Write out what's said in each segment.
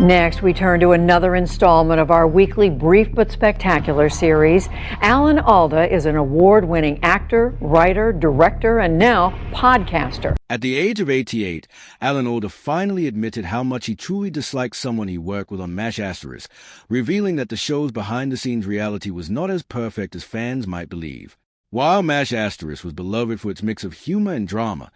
Next, we turn to another installment of our weekly brief but spectacular series. Alan Alda is an award-winning actor, writer, director, and now podcaster. At the age of 88, Alan Alda finally admitted how much he truly disliked someone he worked with on MASH *, revealing that the show's behind-the-scenes reality was not as perfect as fans might believe. While MASH * was beloved for its mix of humor and drama,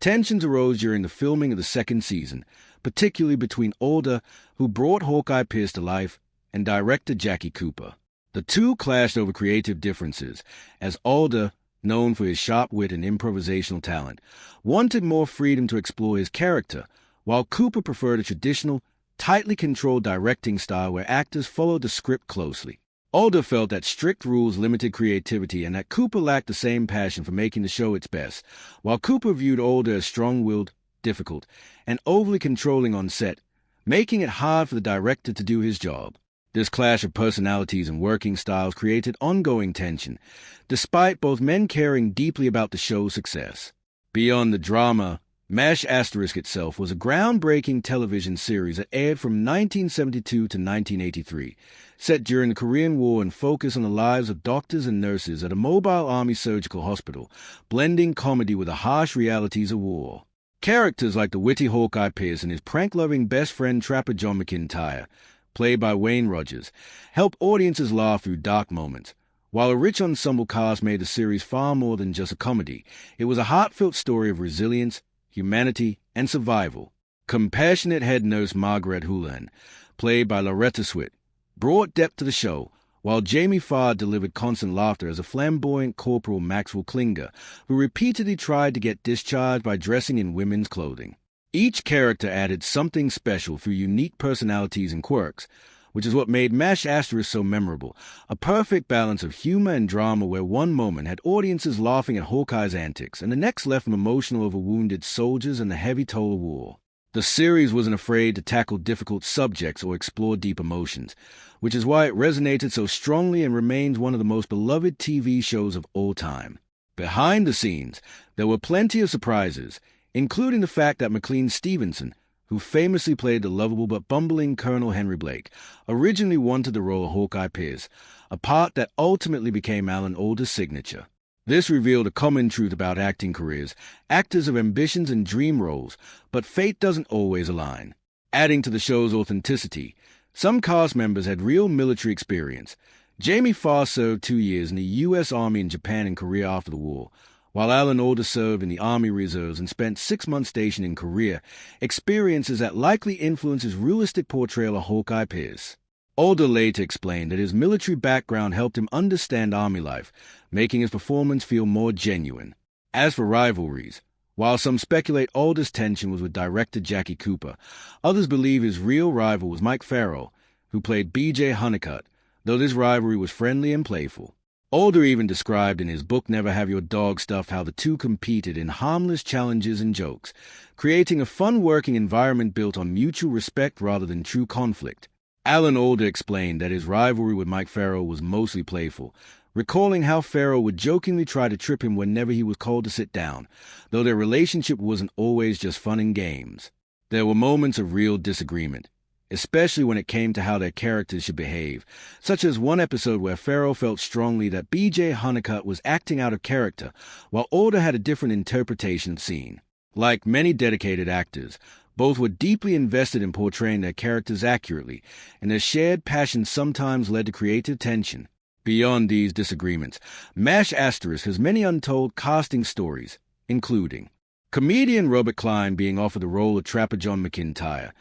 tensions arose during the filming of the second season, particularly between Alda, who brought Hawkeye Pierce to life, and director Jackie Cooper. The two clashed over creative differences, as Alda, known for his sharp wit and improvisational talent, wanted more freedom to explore his character, while Cooper preferred a traditional, tightly controlled directing style where actors followed the script closely. Alda felt that strict rules limited creativity and that Cooper lacked the same passion for making the show its best, while Cooper viewed Alda as strong-willed, difficult, and overly controlling on set, making it hard for the director to do his job. This clash of personalities and working styles created ongoing tension, despite both men caring deeply about the show's success. Beyond the drama, MASH * itself was a groundbreaking television series that aired from 1972 to 1983, set during the Korean War and focused on the lives of doctors and nurses at a mobile army surgical hospital, blending comedy with the harsh realities of war. Characters like the witty Hawkeye Pierce and his prank-loving best friend Trapper John McIntyre, played by Wayne Rogers, helped audiences laugh through dark moments. While a rich ensemble cast made the series far more than just a comedy, it was a heartfelt story of resilience, humanity, and survival. Compassionate head nurse Margaret Houlihan, played by Loretta Swit, brought depth to the show, while Jamie Farr delivered constant laughter as a flamboyant Corporal Maxwell Klinger, who repeatedly tried to get discharged by dressing in women's clothing. Each character added something special through unique personalities and quirks, which is what made MASH * so memorable, a perfect balance of humor and drama where one moment had audiences laughing at Hawkeye's antics and the next left them emotional over wounded soldiers and the heavy toll of war. The series wasn't afraid to tackle difficult subjects or explore deep emotions, which is why it resonated so strongly and remains one of the most beloved TV shows of all time. Behind the scenes, there were plenty of surprises, including the fact that McLean Stevenson, who famously played the lovable but bumbling Colonel Henry Blake, originally wanted the role of Hawkeye Pierce, a part that ultimately became Alan Alda's signature. This revealed a common truth about acting careers. Actors have ambitions and dream roles, but fate doesn't always align. Adding to the show's authenticity, some cast members had real military experience. Jamie Farr served 2 years in the U.S. Army in Japan and Korea after the war, while Alan Alda served in the Army Reserves and spent 6 months stationed in Korea, experiences that likely influenced his realistic portrayal of Hawkeye Pierce. Alda later explained that his military background helped him understand Army life, making his performance feel more genuine. As for rivalries, while some speculate Alda's tension was with director Jackie Cooper, others believe his real rival was Mike Farrell, who played B.J. Honeycutt, though this rivalry was friendly and playful. Alda even described in his book Never Have Your Dog Stuffed how the two competed in harmless challenges and jokes, creating a fun working environment built on mutual respect rather than true conflict. Alan Alda explained that his rivalry with Mike Farrell was mostly playful, recalling how Farrell would jokingly try to trip him whenever he was called to sit down, though their relationship wasn't always just fun and games. There were moments of real disagreement, especially when it came to how their characters should behave, such as one episode where Farrell felt strongly that B.J. Honeycutt was acting out of character, while Alda had a different interpretation of the scene. Like many dedicated actors, both were deeply invested in portraying their characters accurately, and their shared passion sometimes led to creative tension. Beyond these disagreements, MASH * has many untold casting stories, including comedian Robert Klein being offered the role of Trapper John McIntyre,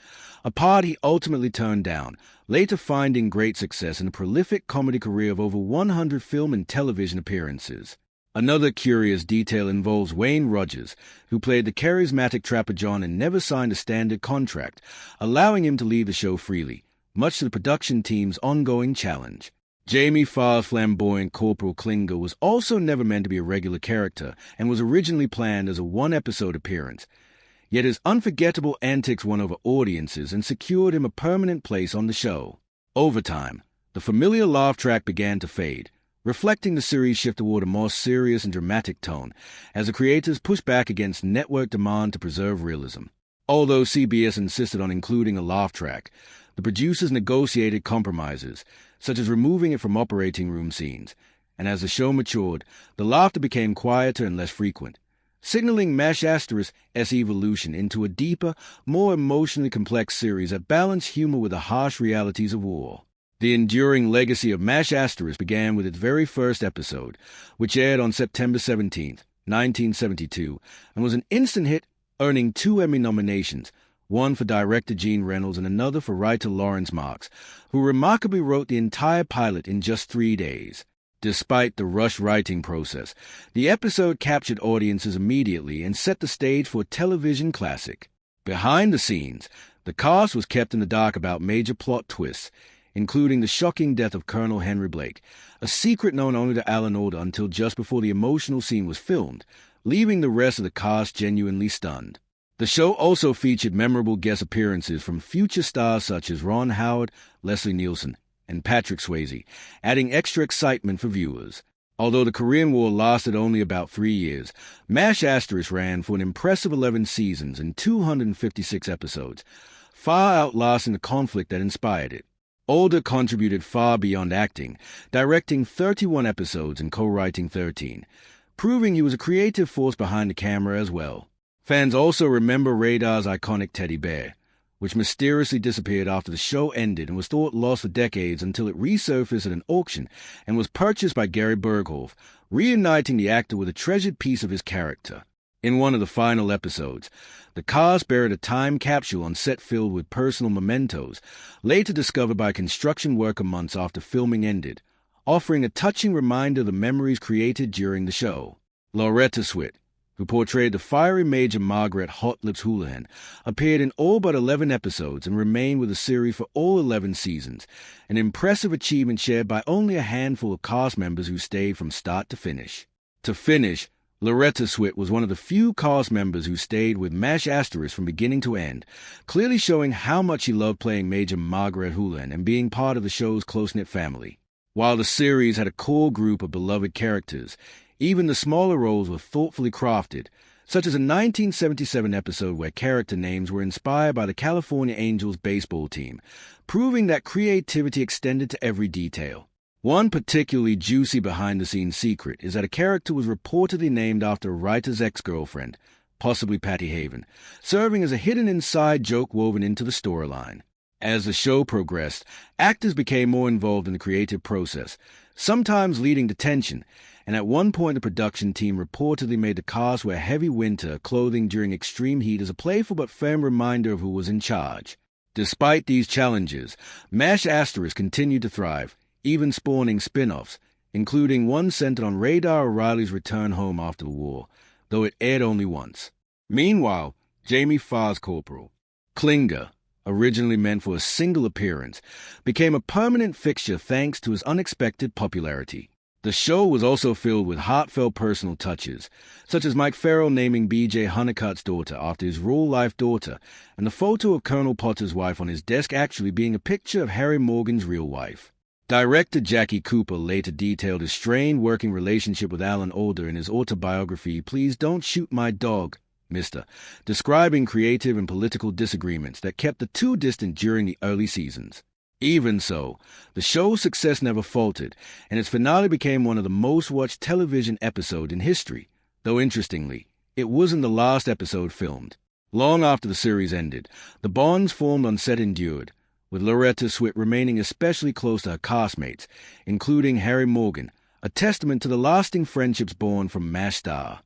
a part he ultimately turned down, later finding great success in a prolific comedy career of over 100 film and television appearances. Another curious detail involves Wayne Rogers, who played the charismatic Trapper John and never signed a standard contract, allowing him to leave the show freely, much to the production team's ongoing challenge. Jamie Farr's flamboyant Corporal Klinger was also never meant to be a regular character and was originally planned as a one-episode appearance. Yet his unforgettable antics won over audiences and secured him a permanent place on the show. Over time, the familiar laugh track began to fade, reflecting the series' shift toward a more serious and dramatic tone, as the creators pushed back against network demand to preserve realism. Although CBS insisted on including a laugh track, the producers negotiated compromises, such as removing it from operating room scenes, and as the show matured, the laughter became quieter and less frequent, signaling MASH*'s evolution into a deeper, more emotionally complex series that balanced humor with the harsh realities of war. The enduring legacy of MASH* began with its very first episode, which aired on September 17, 1972, and was an instant hit, earning 2 Emmy nominations, one for director Gene Reynolds and another for writer Lawrence Marks, who remarkably wrote the entire pilot in just 3 days. Despite the rushed writing process, the episode captured audiences immediately and set the stage for a television classic. Behind the scenes, the cast was kept in the dark about major plot twists, including the shocking death of Colonel Henry Blake, a secret known only to Alan Alda until just before the emotional scene was filmed, leaving the rest of the cast genuinely stunned. The show also featured memorable guest appearances from future stars such as Ron Howard, Leslie Nielsen, and Patrick Swayze, adding extra excitement for viewers. Although the Korean War lasted only about 3 years, MASH* ran for an impressive 11 seasons and 256 episodes, far outlasting the conflict that inspired it. Alda contributed far beyond acting, directing 31 episodes and co-writing 13, proving he was a creative force behind the camera as well. Fans also remember Radar's iconic teddy bear, which mysteriously disappeared after the show ended and was thought lost for decades until it resurfaced at an auction and was purchased by Gary Berghoff, reuniting the actor with a treasured piece of his character. In one of the final episodes, the cast buried a time capsule on set filled with personal mementos, later discovered by construction worker months after filming ended, offering a touching reminder of the memories created during the show. Loretta Swit, who portrayed the fiery Major Margaret Hot Lips Houlihan, appeared in all but 11 episodes and remained with the series for all 11 seasons, an impressive achievement shared by only a handful of cast members who stayed from start to finish. To finish, Loretta Swit was one of the few cast members who stayed with MASH* from beginning to end, clearly showing how much she loved playing Major Margaret Houlihan and being part of the show's close-knit family. While the series had a core group of beloved characters, even the smaller roles were thoughtfully crafted, such as a 1977 episode where character names were inspired by the California Angels baseball team, proving that creativity extended to every detail. One particularly juicy behind-the-scenes secret is that a character was reportedly named after a writer's ex-girlfriend, possibly Patty Haven, serving as a hidden inside joke woven into the storyline. As the show progressed, actors became more involved in the creative process, sometimes leading to tension, and at one point the production team reportedly made the cast wear heavy winter clothing during extreme heat as a playful but firm reminder of who was in charge. Despite these challenges, MASH* continued to thrive, even spawning spin-offs, including one centered on Radar O'Reilly's return home after the war, though it aired only once. Meanwhile, Jamie Farr's Corporal, Klinger, originally meant for a single appearance, became a permanent fixture thanks to his unexpected popularity. The show was also filled with heartfelt personal touches, such as Mike Farrell naming B.J. Honeycutt's daughter after his real-life daughter, and the photo of Colonel Potter's wife on his desk actually being a picture of Harry Morgan's real wife. Director Jackie Cooper later detailed his strained working relationship with Alan Alda in his autobiography Please Don't Shoot My Dog, Mr., describing creative and political disagreements that kept the two distant during the early seasons. Even so, the show's success never faltered, and its finale became one of the most-watched television episodes in history, though interestingly, it wasn't the last episode filmed. Long after the series ended, the bonds formed on set endured, with Loretta Swit remaining especially close to her castmates, including Harry Morgan, a testament to the lasting friendships born from MASH star.